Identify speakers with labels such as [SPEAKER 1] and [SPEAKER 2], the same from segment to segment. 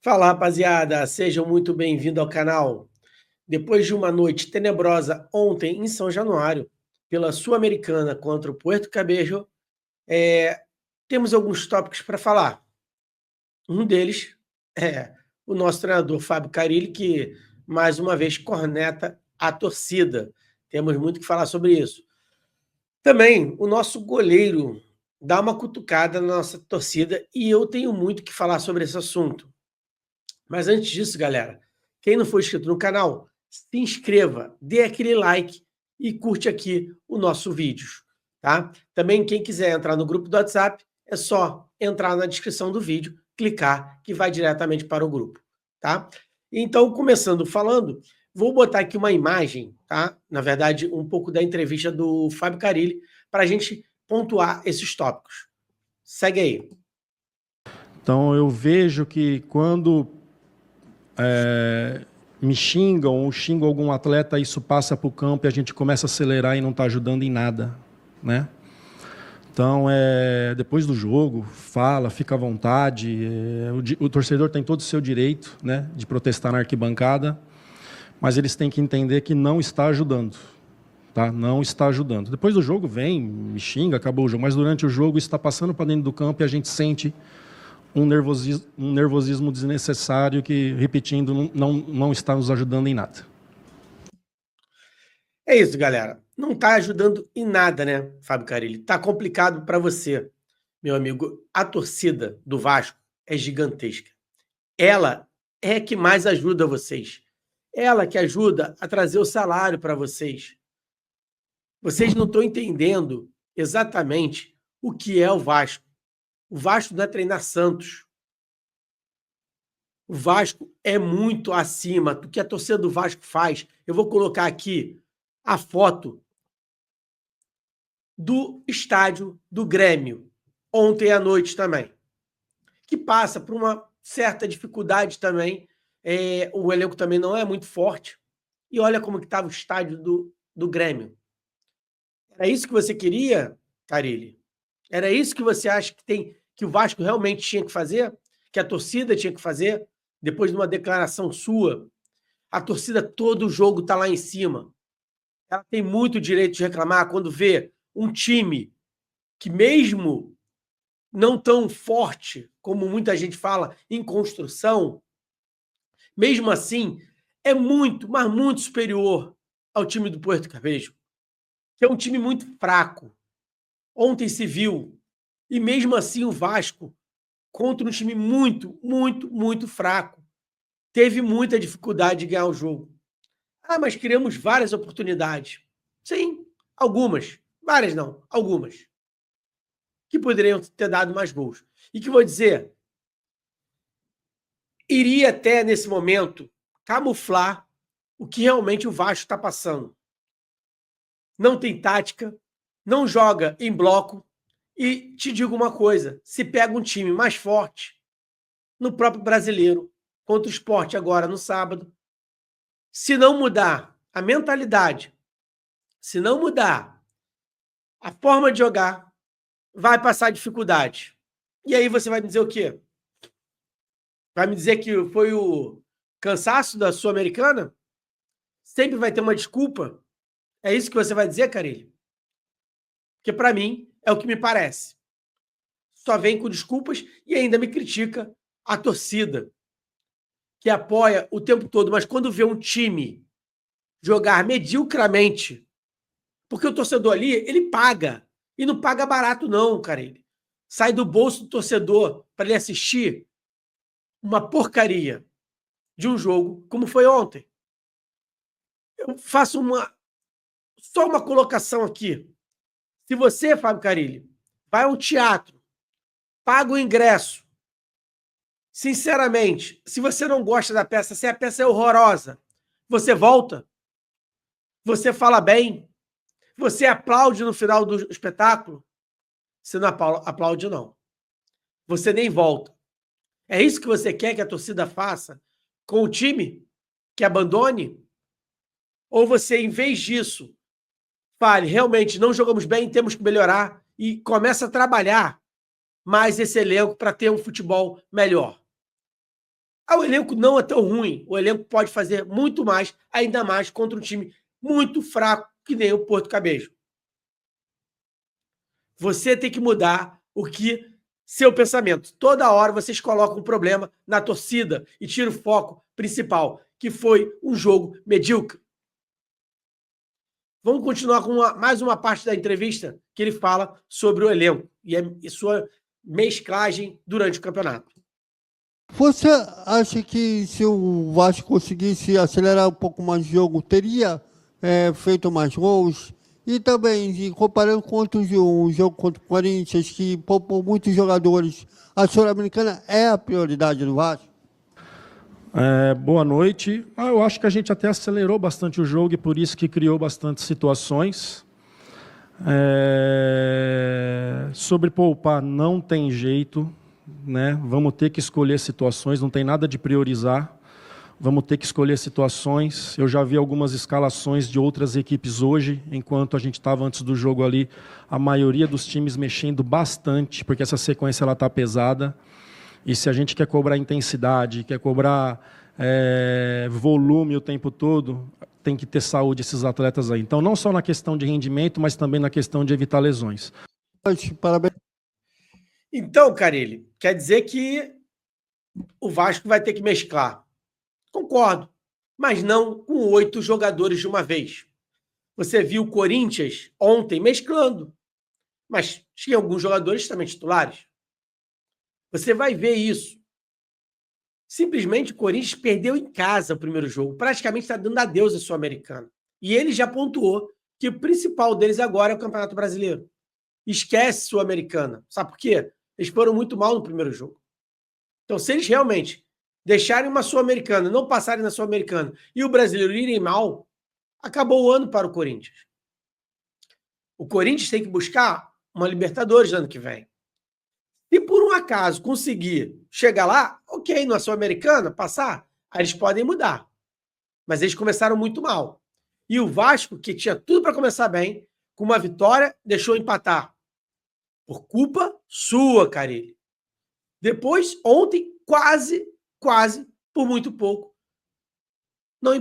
[SPEAKER 1] Fala, rapaziada, sejam muito bem-vindos ao canal. Depois de uma noite tenebrosa ontem em São Januário, pela Sul-Americana contra o Puerto Cabello, temos alguns tópicos para falar. Um deles é o nosso treinador Fábio Carille, que mais uma vez corneta a torcida. Temos muito que falar sobre isso. Também o nosso goleiro dá uma cutucada na nossa torcida e eu tenho muito que falar sobre esse assunto. Mas antes disso, galera, quem não for inscrito no canal, se inscreva, dê aquele like e curte aqui o nosso vídeo, tá? Também quem quiser entrar no grupo do WhatsApp, é só entrar na descrição do vídeo, clicar que vai diretamente para o grupo, tá? Então, começando falando, vou botar aqui uma imagem, tá? Na verdade, um pouco da entrevista do Fábio Carille para a gente pontuar esses tópicos. Segue aí.
[SPEAKER 2] Então, eu vejo que quando me xingam ou xingam algum atleta, isso passa para o campo e a gente começa a acelerar e não está ajudando em nada, né? Então, depois do jogo, fala, fica à vontade. O torcedor tem todo o seu direito, né, de protestar na arquibancada, mas eles têm que entender que não está ajudando. Tá? Não está ajudando. Depois do jogo, vem, me xinga, acabou o jogo, mas durante o jogo está passando para dentro do campo e a gente sente um nervosismo desnecessário que, repetindo, não está nos ajudando em nada.
[SPEAKER 1] É isso, galera. Não está ajudando em nada, né, Fábio Carille? Está complicado para você, meu amigo. A torcida do Vasco é gigantesca. Ela é que mais ajuda vocês. Ela que ajuda a trazer o salário para vocês. Vocês não estão entendendo exatamente o que é o Vasco. O Vasco não é treinar Santos. O Vasco é muito acima do que a torcida do Vasco faz. Eu vou colocar aqui a foto do estádio do Grêmio, ontem à noite também, que passa por uma certa dificuldade também. O elenco também não é muito forte. E olha como que estava o estádio do Grêmio. Era isso que você queria, Carille? Era isso que você acha que o Vasco realmente tinha que fazer? Que a torcida tinha que fazer? Depois de uma declaração sua, a torcida todo jogo está lá em cima. Ela tem muito direito de reclamar quando vê um time que, mesmo não tão forte como muita gente fala em construção, mesmo assim, é muito, mas muito superior ao time do Puerto Cabello, que é um time muito fraco. Ontem se viu. E mesmo assim o Vasco, contra um time muito, muito, muito fraco, teve muita dificuldade de ganhar o jogo. Ah, mas criamos várias oportunidades. Sim, algumas. Várias não, algumas. Que poderiam ter dado mais gols. E que vou dizer, iria até, nesse momento, camuflar o que realmente o Vasco está passando. Não tem tática, não joga em bloco. E te digo uma coisa, se pega um time mais forte, no próprio Brasileiro, contra o Sport agora no sábado, se não mudar a mentalidade, se não mudar a forma de jogar, vai passar dificuldade. E aí você vai me dizer o quê? Vai me dizer que foi o cansaço da Sul-Americana? Sempre vai ter uma desculpa? É isso que você vai dizer, Carille? Porque, para mim, é o que me parece. Só vem com desculpas e ainda me critica a torcida, que apoia o tempo todo, mas quando vê um time jogar mediocramente, porque o torcedor ali, ele paga, e não paga barato não, Carille. Sai do bolso do torcedor para ele assistir uma porcaria de um jogo, como foi ontem. Eu faço só uma colocação aqui. Se você, Fábio Carille, vai a um teatro, paga o ingresso, sinceramente, se você não gosta da peça, se a peça é horrorosa, você volta? Você fala bem? Você aplaude no final do espetáculo? Você não aplaude, não. Você nem volta. É isso que você quer que a torcida faça com o time? Que abandone? Ou você, em vez disso, fale, realmente, não jogamos bem, temos que melhorar e começa a trabalhar mais esse elenco para ter um futebol melhor? O elenco não é tão ruim. O elenco pode fazer muito mais, ainda mais contra um time muito fraco, que nem o Porto Cabejo. Você tem que mudar seu pensamento. Toda hora vocês colocam um problema na torcida e tiram o foco principal, que foi um jogo medíocre. Vamos continuar com mais uma parte da entrevista que ele fala sobre o elenco e sua mesclagem durante o campeonato.
[SPEAKER 3] Você acha que se o Vasco conseguisse acelerar um pouco mais o jogo, teria feito mais gols? E também, comparando com o jogo contra o Corinthians, que poupou muitos jogadores, a Sul-Americana é a prioridade do Vasco?
[SPEAKER 2] Boa noite. Eu acho que a gente até acelerou bastante o jogo e por isso que criou bastante situações. Sobre poupar, não tem jeito, né? Vamos ter que escolher situações, não tem nada de priorizar. Vamos ter que escolher situações. Eu já vi algumas escalações de outras equipes hoje, enquanto a gente estava antes do jogo ali, a maioria dos times mexendo bastante, porque essa sequência está pesada. E se a gente quer cobrar intensidade, quer cobrar volume o tempo todo, tem que ter saúde esses atletas aí. Então, não só na questão de rendimento, mas também na questão de evitar lesões.
[SPEAKER 3] Parabéns.
[SPEAKER 1] Então, Carille, quer dizer que o Vasco vai ter que mesclar. Concordo, mas não com 8 jogadores de uma vez. Você viu o Corinthians ontem mesclando, mas tinha alguns jogadores também titulares. Você vai ver isso. Simplesmente o Corinthians perdeu em casa o primeiro jogo. Praticamente está dando adeus à Sul-Americana. E ele já pontuou que o principal deles agora é o Campeonato Brasileiro. Esquece Sul-Americana. Sabe por quê? Eles foram muito mal no primeiro jogo. Então, se eles realmente deixarem uma Sul-Americana, não passarem na Sul-Americana e o brasileiro irem mal, acabou o ano para o Corinthians. O Corinthians tem que buscar uma Libertadores no ano que vem. Se por um acaso conseguir chegar lá, ok, na Sul-Americana, passar, aí eles podem mudar. Mas eles começaram muito mal. E o Vasco, que tinha tudo para começar bem, com uma vitória, deixou empatar. Por culpa sua, Carille. Depois, ontem, quase, por muito pouco, não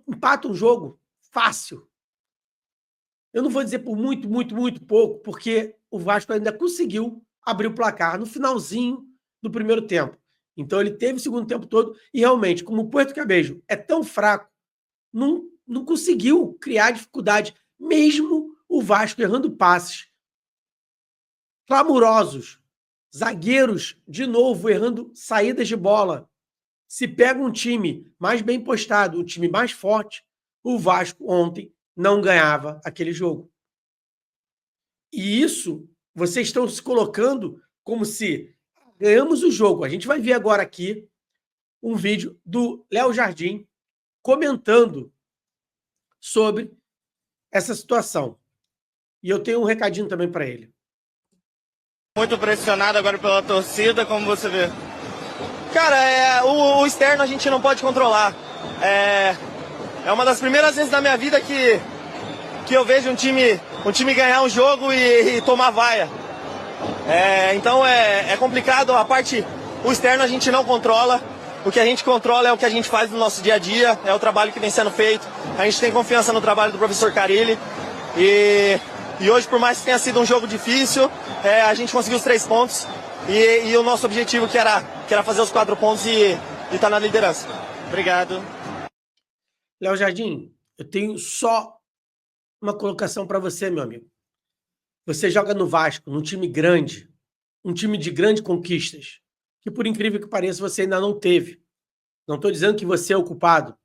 [SPEAKER 1] empata um jogo fácil. Eu não vou dizer por muito pouco, porque o Vasco ainda conseguiu abrir o placar no finalzinho do primeiro tempo. Então ele teve o segundo tempo todo e realmente, como o Porto Cabejo é tão fraco, não conseguiu criar dificuldade, mesmo o Vasco errando passes clamorosos, zagueiros de novo errando saídas de bola. Se pega um time mais bem postado, um time mais forte, o Vasco ontem não ganhava aquele jogo. E isso, vocês estão se colocando como se ganhamos o jogo. A gente vai ver agora aqui um vídeo do Léo Jardim comentando sobre essa situação. E eu tenho um recadinho também para ele.
[SPEAKER 4] Muito pressionado agora pela torcida, como você vê. Cara, o externo a gente não pode controlar. É uma das primeiras vezes na minha vida que eu vejo um time ganhar um jogo e tomar vaia. Então é complicado. O externo a gente não controla. O que a gente controla é o que a gente faz no nosso dia a dia, é o trabalho que vem sendo feito. A gente tem confiança no trabalho do professor Carille. E hoje, por mais que tenha sido um jogo difícil, a gente conseguiu os 3 pontos. E o nosso objetivo que era fazer os 4 pontos e estar na liderança. Obrigado.
[SPEAKER 1] Léo Jardim, eu tenho só uma colocação para você, meu amigo. Você joga no Vasco, num time grande, um time de grandes conquistas, que por incrível que pareça você ainda não teve. Não estou dizendo que você é o culpado.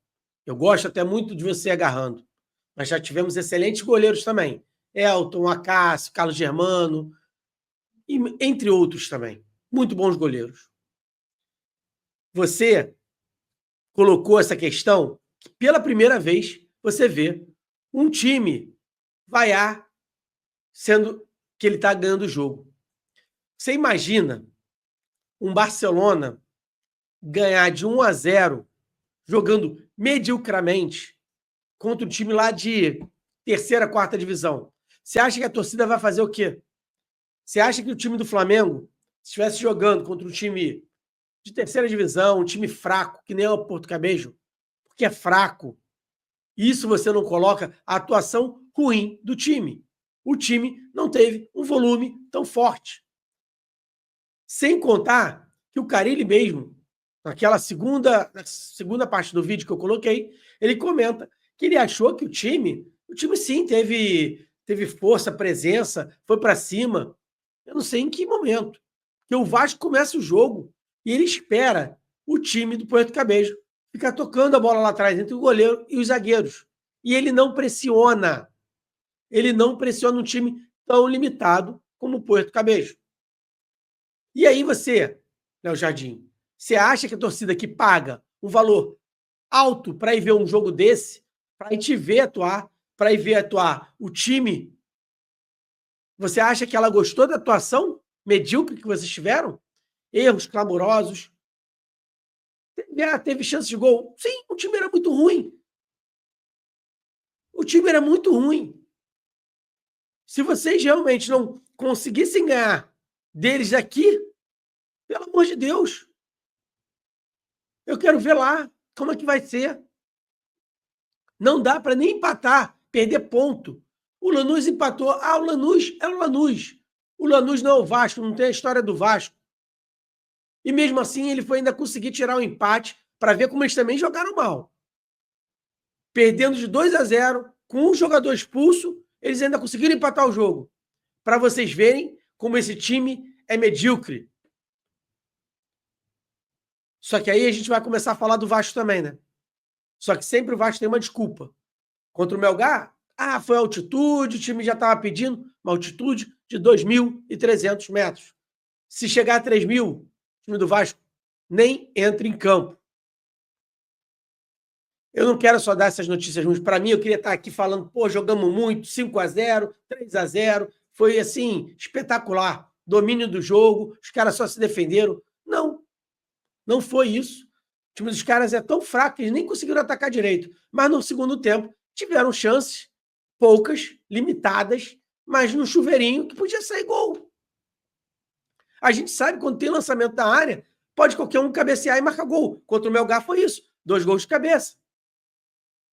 [SPEAKER 1] Eu gosto até muito de você agarrando. Mas já tivemos excelentes goleiros também. Elton, Acácio, Carlos Germano, e, entre outros também. Muito bons goleiros. Você colocou essa questão que pela primeira vez você vê um time vaiar sendo que ele está ganhando o jogo. Você imagina um Barcelona ganhar de 1-0 jogando mediocramente contra um time lá de terceira, quarta divisão. Você acha que a torcida vai fazer o quê? Você acha que o time do Flamengo, se estivesse jogando contra um time de terceira divisão, um time fraco, que nem o Porto Cabejo, porque é fraco. Isso você não coloca a atuação ruim do time. O time não teve um volume tão forte. Sem contar que o Carille mesmo, naquela segunda parte do vídeo que eu coloquei, ele comenta que ele achou que o time sim teve força, presença, foi para cima. Eu não sei em que momento. Porque o Vasco começa o jogo e ele espera o time do Porto Cabejo ficar tocando a bola lá atrás entre o goleiro e os zagueiros. E ele não pressiona. Ele não pressiona um time tão limitado como o Porto Cabejo. E aí você, Léo Jardim, você acha que a torcida que paga um valor alto para ir ver um jogo desse, para ir te ver atuar, para ir ver atuar o time, você acha que ela gostou da atuação medíocre que vocês tiveram? Erros clamorosos. Teve chance de gol? Sim, o time era muito ruim. O time era muito ruim. Se vocês realmente não conseguissem ganhar deles aqui, pelo amor de Deus, eu quero ver lá como é que vai ser. Não dá para nem empatar, perder ponto. O Lanús empatou. Ah, o Lanús é o Lanús. O Lanús não é o Vasco, não tem a história do Vasco. E mesmo assim ele foi ainda conseguir tirar o empate para ver como eles também jogaram mal. Perdendo de 2-0, com um jogador expulso, eles ainda conseguiram empatar o jogo. Para vocês verem como esse time é medíocre. Só que aí a gente vai começar a falar do Vasco também, né? Só que sempre o Vasco tem uma desculpa. Contra o Melgar, foi altitude, o time já estava pedindo uma altitude de 2.300 metros. Se chegar a 3.000, o time do Vasco nem entra em campo. Eu não quero só dar essas notícias ruins. Para mim, eu queria estar aqui falando, jogamos muito, 5-0, 3-0, foi assim, espetacular. Domínio do jogo, os caras só se defenderam. Não foi isso. O time dos caras é tão fraco que eles nem conseguiram atacar direito. Mas no segundo tempo, tiveram chances, poucas, limitadas, mas no chuveirinho que podia sair gol. A gente sabe quando tem lançamento da área, pode qualquer um cabecear e marcar gol. Contra o Melgar foi isso. 2 gols de cabeça.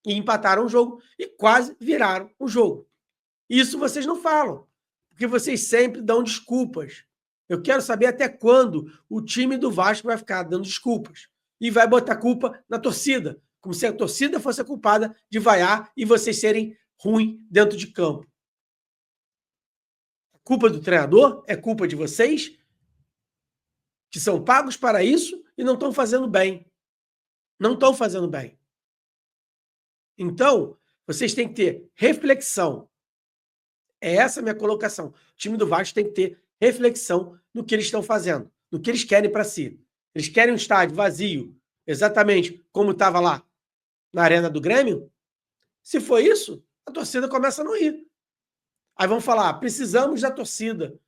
[SPEAKER 1] E empataram o jogo e quase viraram o jogo. Isso vocês não falam, porque vocês sempre dão desculpas. Eu quero saber até quando o time do Vasco vai ficar dando desculpas e vai botar culpa na torcida, como se a torcida fosse a culpada de vaiar e vocês serem ruins dentro de campo. A culpa do treinador é culpa de vocês, que são pagos para isso e não estão fazendo bem. Não estão fazendo bem. Então, vocês têm que ter reflexão. É essa a minha colocação. O time do Vasco tem que ter reflexão no que eles estão fazendo, no que eles querem para si. Eles querem um estádio vazio, exatamente como estava lá na Arena do Grêmio? Se for isso, a torcida começa a não ir. Aí vão falar, precisamos da torcida.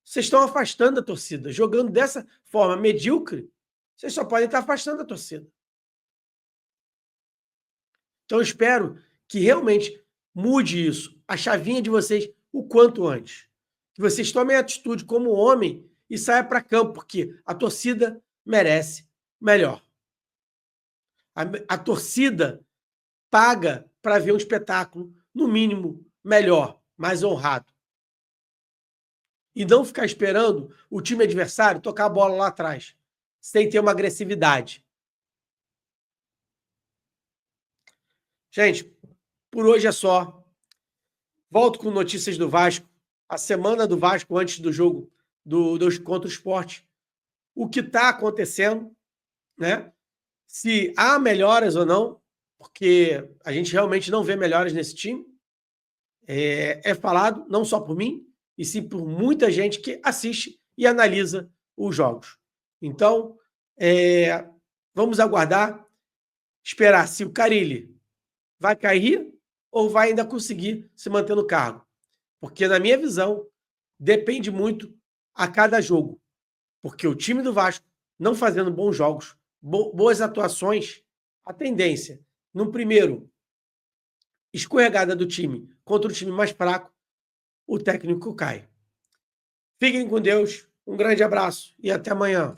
[SPEAKER 1] Vocês estão afastando a torcida. Jogando dessa forma medíocre, vocês só podem estar afastando a torcida. Então eu espero que realmente mude isso, a chavinha de vocês, o quanto antes. Que vocês tomem atitude como homem e saiam para campo, porque a torcida merece melhor. A torcida paga para ver um espetáculo, no mínimo, melhor, mais honrado. E não ficar esperando o time adversário tocar a bola lá atrás, sem ter uma agressividade. Gente, por hoje é só. Volto com notícias do Vasco. A semana do Vasco antes do jogo contra o Sport. O que está acontecendo, né? Se há melhoras ou não, porque a gente realmente não vê melhoras nesse time. É falado não só por mim, e sim por muita gente que assiste e analisa os jogos. Então, vamos aguardar, esperar se o Carille vai cair ou vai ainda conseguir se manter no cargo. Porque, na minha visão, depende muito a cada jogo. Porque o time do Vasco, não fazendo bons jogos, boas atuações, a tendência, no primeiro, escorregada do time contra o time mais fraco, o técnico cai. Fiquem com Deus, um grande abraço e até amanhã.